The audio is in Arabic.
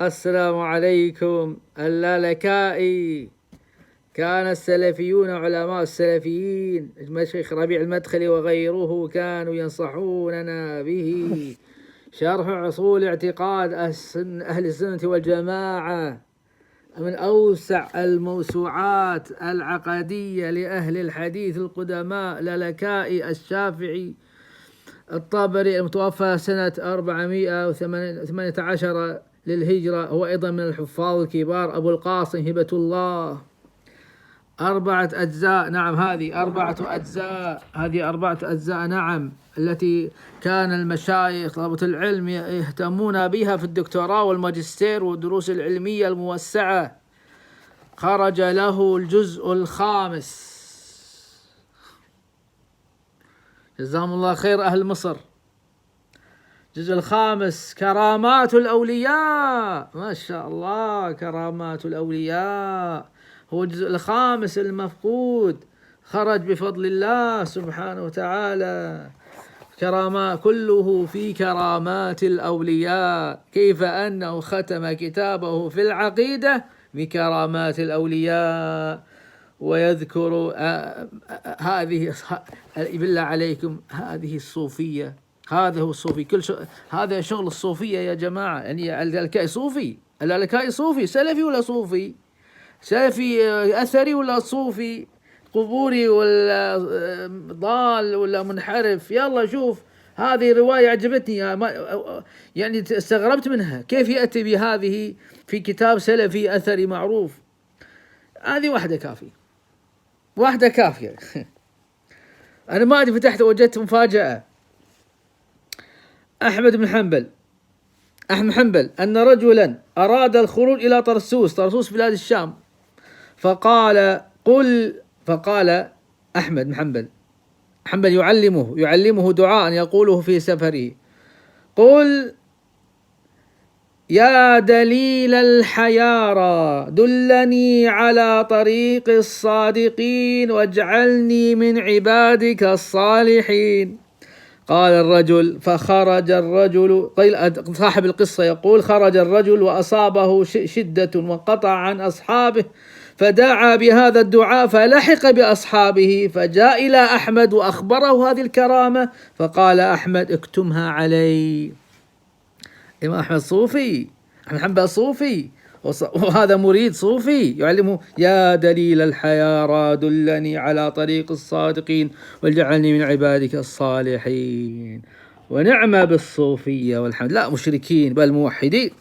السلام عليكم. اللالكائي. كان السلفيون علماء السلفيين الشيخ ربيع المدخلي وغيره كانوا ينصحوننا به شرح أصول اعتقاد أهل السنة والجماعة، من أوسع الموسوعات العقدية لأهل الحديث القدماء. اللالكائي الشافعي الطبري المتوفى سنة 418 للهجرة، هو أيضا من الحفاظ الكبار. أبو القاسم هبة الله. 4 أجزاء. نعم، هذه 4 أجزاء. هذه 4 أجزاء، نعم، التي كان المشايخ طلبة العلم يهتمون بها في الدكتوراه والماجستير والدروس العلمية الموسعة. خرج له الجزء الخامس، جزاهم الله خير أهل مصر. الجزء الخامس كرامات الأولياء، ما شاء الله، كرامات الأولياء هو الجزء الخامس المفقود، خرج بفضل الله سبحانه وتعالى. كرامات كله في كرامات الأولياء، كيف أنه ختم كتابه في العقيدة بكرامات الأولياء، ويذكر هذه بالله عليكم، هذه الصوفية، هذا هو الصوفي. هذا شغل الصوفية يا جماعة. يعني اللالكائي صوفي، اللالكائي صوفي، سلفي ولا صوفي؟ سلفي أثري ولا صوفي؟ قبوري ولا ضال ولا منحرف؟ يلا شوف، هذه رواية عجبتني، يعني استغربت منها، كيف يأتي بهذه في كتاب سلفي أثري معروف؟ هذه واحدة كافية، واحدة كافية. أنا ما أدري، فتحت وجدت مفاجأة. أحمد بن حنبل أن رجلا أراد الخروج إلى طرسوس بلاد الشام، فقال أحمد بن حنبل يعلمه دعاء يقوله في سفره: قل يا دليل الحيارى دلني على طريق الصادقين واجعلني من عبادك الصالحين. قال الرجل فخرج الرجل، صاحب القصة يقول: خرج الرجل وأصابه شدة وانقطع عن أصحابه، فدعا بهذا الدعاء فلحق بأصحابه، فجاء إلى أحمد وأخبره هذه الكرامة، فقال أحمد: اكتمها علي. إمام أحمد صوفي، أحمد حنبل صوفي، وهذا مريد صوفي يعلمه: يا دليل الحيارى دلني على طريق الصادقين واجعلني من عبادك الصالحين. ونعم بالصوفية والحمد، لا مشركين بل موحدين.